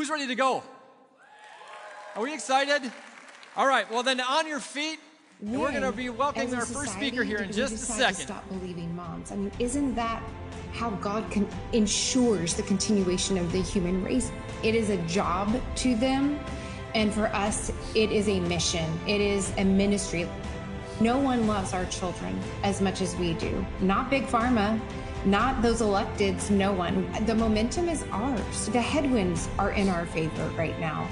Who's ready to go? Are we excited? All right, well then on your feet, and we're going to be welcoming our first speaker here in just a second. To stop believing moms. I mean, isn't that how God ensures the continuation of the human race? It is a job to them, and for us, it is a mission. It is a ministry. No one loves our children as much as we do. Not Big Pharma, not those electeds, no one. The momentum is ours. The headwinds are in our favor right now.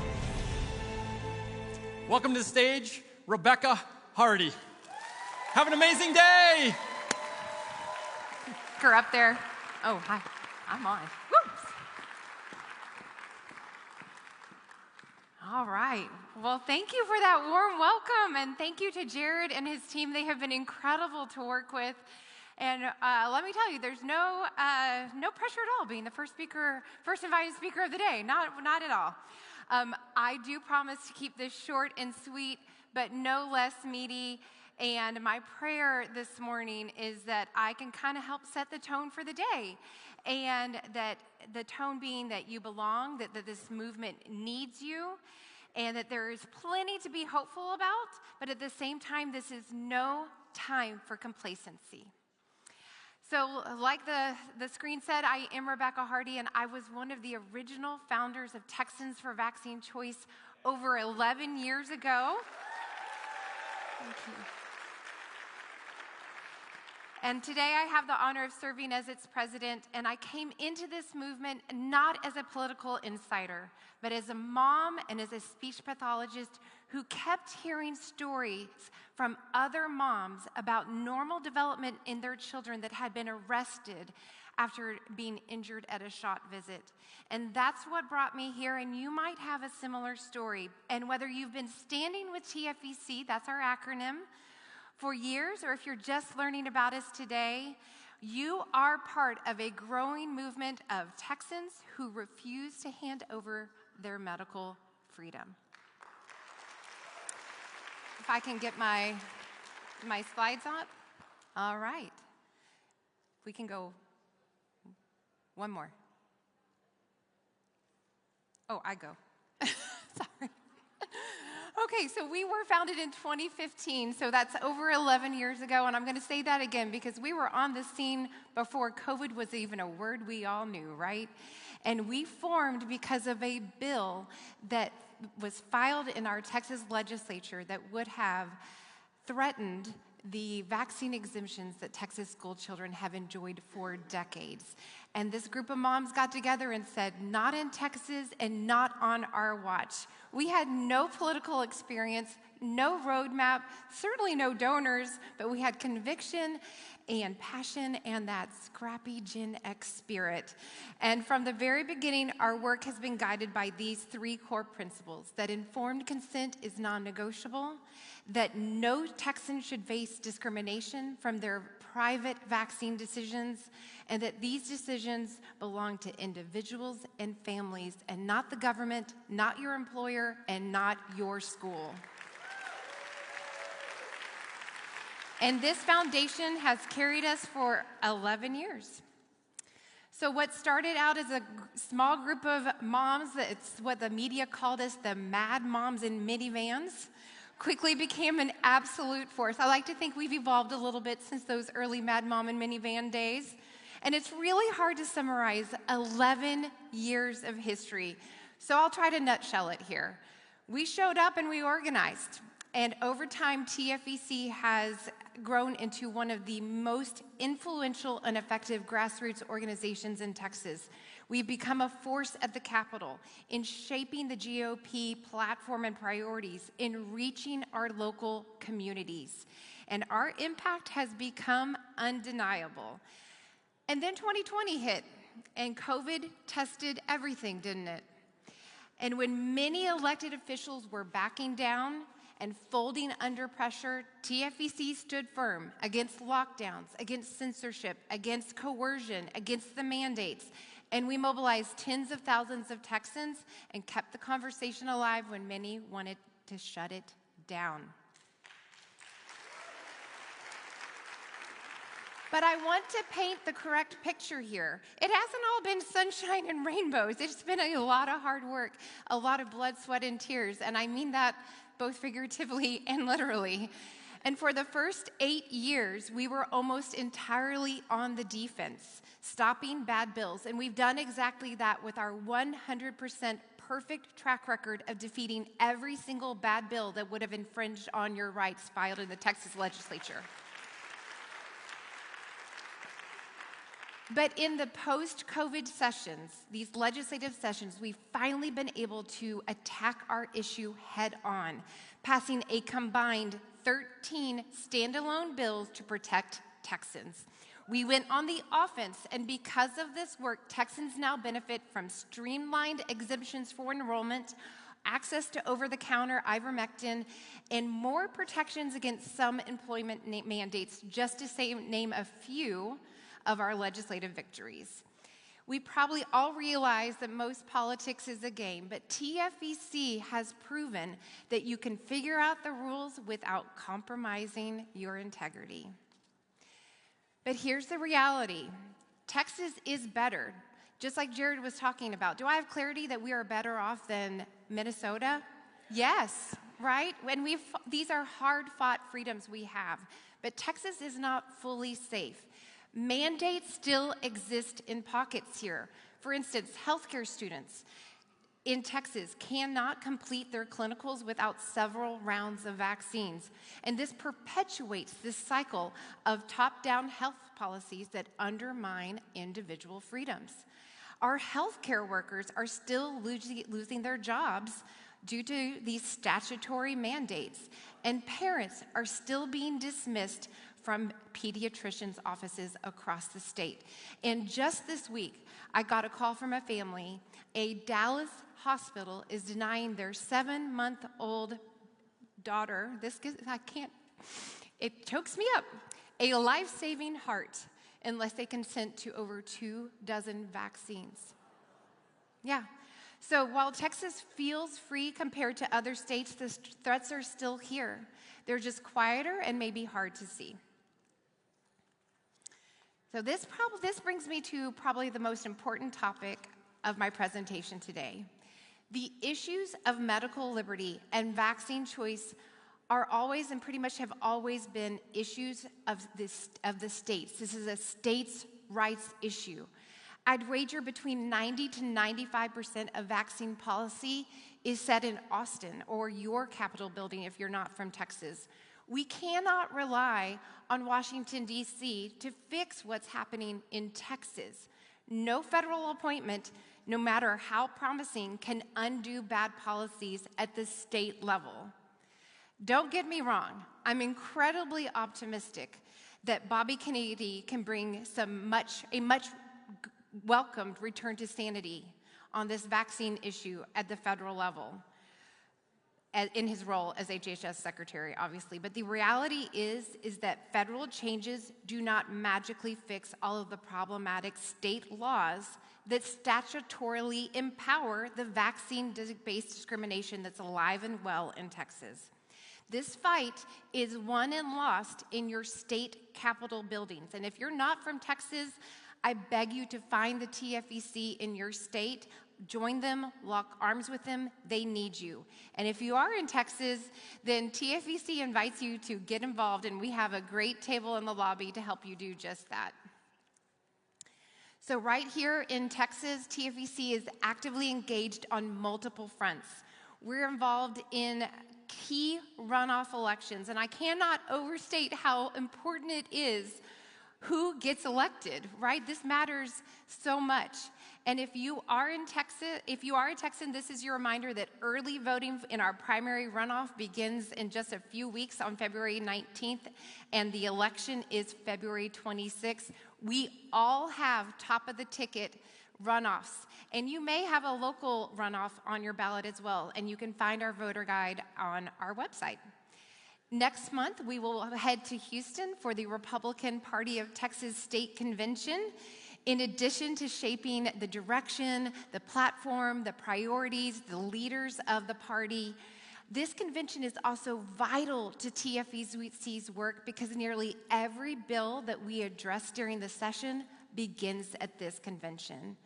Welcome to the stage, Rebecca Hardy. Have an amazing day. Her up there. Oh, hi. I'm on. Woo! All right. Well, thank you for that warm welcome, and thank you to Jared and his team. They have been incredible to work with. And let me tell you, there's no pressure at all being the first invited speaker of the day. Not at all. I do promise to keep this short and sweet, but no less meaty. And my prayer this morning is that I can kind of help set the tone for the day. And that the tone being that you belong, that this movement needs you, and that there is plenty to be hopeful about, but at the same time, this is no time for complacency. So like the screen said, I am Rebecca Hardy, and I was one of the original founders of Texans for Vaccine Choice over 11 years ago. Thank you. And today I have the honor of serving as its president, and I came into this movement not as a political insider, but as a mom and as a speech pathologist who kept hearing stories from other moms about normal development in their children that had been arrested after being injured at a shot visit. And that's what brought me here, and you might have a similar story. And whether you've been standing with TFVC, that's our acronym, for years, or if you're just learning about us today, you are part of a growing movement of Texans who refuse to hand over their medical freedom. If I can get my slides up. All right. We can go one more. Oh, I go. Sorry. Okay, so we were founded in 2015, so that's over 11 years ago, and I'm going to say that again because we were on the scene before COVID was even a word we all knew, right? And we formed because of a bill that was filed in our Texas legislature that would have threatened the vaccine exemptions that Texas school children have enjoyed for decades. And this group of moms got together and said, not in Texas and not on our watch. We had no political experience, no roadmap, certainly no donors, but we had conviction and passion and that scrappy Gen X spirit. And from the very beginning, our work has been guided by these three core principles: that informed consent is non-negotiable, that no Texan should face discrimination from their private vaccine decisions, and that these decisions belong to individuals and families and not the government, not your employer, and not your school. And this foundation has carried us for 11 years. So what started out as a small group of moms, it's what the media called us, the mad moms in minivans, quickly became an absolute force. I like to think we've evolved a little bit since those early mad mom and minivan days. And it's really hard to summarize 11 years of history. So I'll try to nutshell it here. We showed up and we organized. And over time, TFVC has grown into one of the most influential and effective grassroots organizations in Texas. We've become a force at the Capitol in shaping the GOP platform and priorities, in reaching our local communities. And our impact has become undeniable. And then 2020 hit, and COVID tested everything, didn't it? And when many elected officials were backing down and folding under pressure, TFVC stood firm against lockdowns, against censorship, against coercion, against the mandates. And we mobilized tens of thousands of Texans and kept the conversation alive when many wanted to shut it down. But I want to paint the correct picture here. It hasn't all been sunshine and rainbows. It's been a lot of hard work, a lot of blood, sweat, and tears, and I mean that both figuratively and literally. And for the first 8 years, we were almost entirely on the defense, stopping bad bills, and we've done exactly that with our 100% perfect track record of defeating every single bad bill that would have infringed on your rights filed in the Texas legislature. But in the post-COVID sessions, these legislative sessions, we've finally been able to attack our issue head on, passing a combined 13 standalone bills to protect Texans. We went on the offense, and because of this work, Texans now benefit from streamlined exemptions for enrollment, access to over-the-counter ivermectin, and more protections against some employment mandates, just to name a few of our legislative victories. We probably all realize that most politics is a game, but TFVC has proven that you can figure out the rules without compromising your integrity. But here's the reality. Texas is better, just like Jared was talking about. Do I have clarity that we are better off than Minnesota? Yes, right? And these are hard-fought freedoms we have, but Texas is not fully safe. Mandates still exist in pockets here. For instance, healthcare students in Texas cannot complete their clinicals without several rounds of vaccines. And this perpetuates this cycle of top-down health policies that undermine individual freedoms. Our healthcare workers are still losing their jobs due to these statutory mandates, and parents are still being dismissed from pediatricians' offices across the state. And just this week, I got a call from a family. A Dallas hospital is denying their 7-month-old daughter, it chokes me up, a life-saving heart unless they consent to over 24 vaccines. Yeah. So while Texas feels free compared to other states, the threats are still here. They're just quieter and maybe hard to see. So this brings me to probably the most important topic of my presentation today. The issues of medical liberty and vaccine choice are always and pretty much have always been issues of the states. This is a states' rights issue. I'd wager between 90 to 95% of vaccine policy is set in Austin or your Capitol building if you're not from Texas. We cannot rely on Washington, D.C. to fix what's happening in Texas. No federal appointment, no matter how promising, can undo bad policies at the state level. Don't get me wrong, I'm incredibly optimistic that Bobby Kennedy can bring a much welcomed return to sanity on this vaccine issue at the federal level, in his role as HHS Secretary, obviously. But the reality is that federal changes do not magically fix all of the problematic state laws that statutorily empower the vaccine-based discrimination that's alive and well in Texas. This fight is won and lost in your state capitol buildings. And if you're not from Texas, I beg you to find the TFVC in your state, join them, lock arms with them, they need you. And if you are in Texas, then TFVC invites you to get involved, and we have a great table in the lobby to help you do just that. So right here in Texas, TFVC is actively engaged on multiple fronts. We're involved in key runoff elections, and I cannot overstate how important it is who gets elected, right? This matters so much. And if you are a Texan, this is your reminder that early voting in our primary runoff begins in just a few weeks on February 19th, and the election is February 26th. We all have top-of-the-ticket runoffs, and you may have a local runoff on your ballot as well, and you can find our voter guide on our website. Next month, we will head to Houston for the Republican Party of Texas State Convention. In addition to shaping the direction, the platform, the priorities, the leaders of the party, This convention is also vital to TFVC's work because nearly every bill that we address during the session begins at this convention.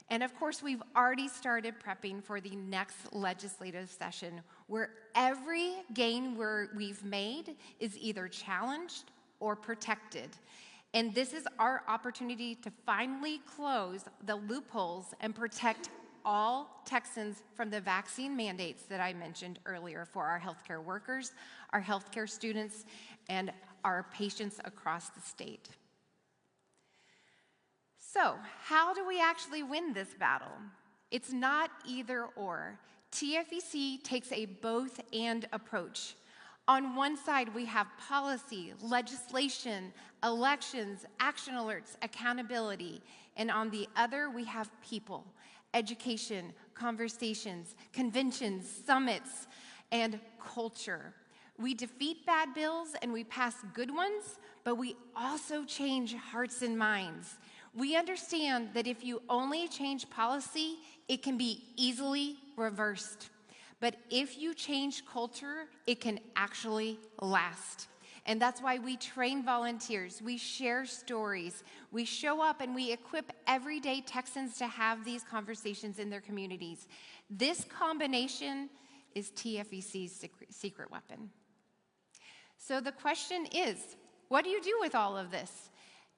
And of course, we've already started prepping for the next legislative session, where every gain we've made is either challenged or protected. And this is our opportunity to finally close the loopholes and protect all Texans from the vaccine mandates that I mentioned earlier for our healthcare workers, our healthcare students, and our patients across the state. So, how do we actually win this battle? It's not either or. TFVC takes a both-and approach. On one side, we have policy, legislation, elections, action alerts, accountability. And on the other, we have people, education, conversations, conventions, summits, and culture. We defeat bad bills and we pass good ones, but we also change hearts and minds. We understand that if you only change policy, it can be easily reversed. But if you change culture, it can actually last. And that's why we train volunteers, we share stories, we show up and we equip everyday Texans to have these conversations in their communities. This combination is TFVC's secret weapon. So the question is, what do you do with all of this?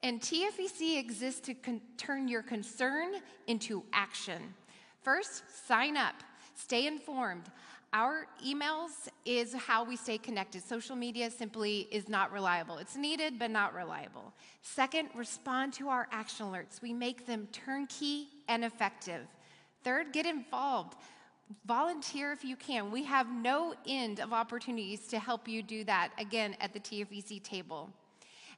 And TFVC exists to turn your concern into action. First, sign up, stay informed. Our emails is how we stay connected. Social media simply is not reliable. It's needed, but not reliable. Second, respond to our action alerts. We make them turnkey and effective. Third, get involved. Volunteer if you can. We have no end of opportunities to help you do that, again, at the TFVC table.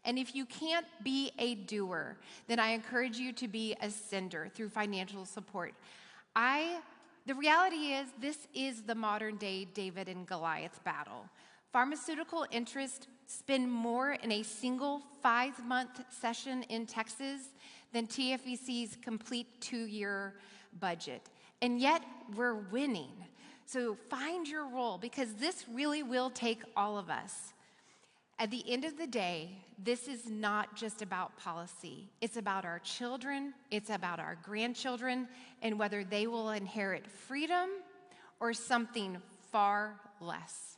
And if you can't be a doer, then I encourage you to be a sender through financial support. The reality is, this is the modern day David and Goliath battle. Pharmaceutical interests spend more in a single 5-month session in Texas than TFVC's complete 2-year budget. And yet, we're winning. So find your role, because this really will take all of us. At the end of the day, this is not just about policy. It's about our children, it's about our grandchildren, and whether they will inherit freedom or something far less.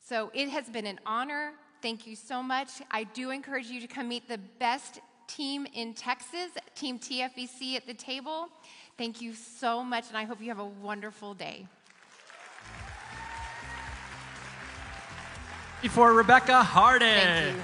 So it has been an honor. Thank you so much. I do encourage you to come meet the best team in Texas, Team TFVC at the table. Thank you so much, and I hope you have a wonderful day. For Rebecca Hardy. Thank you.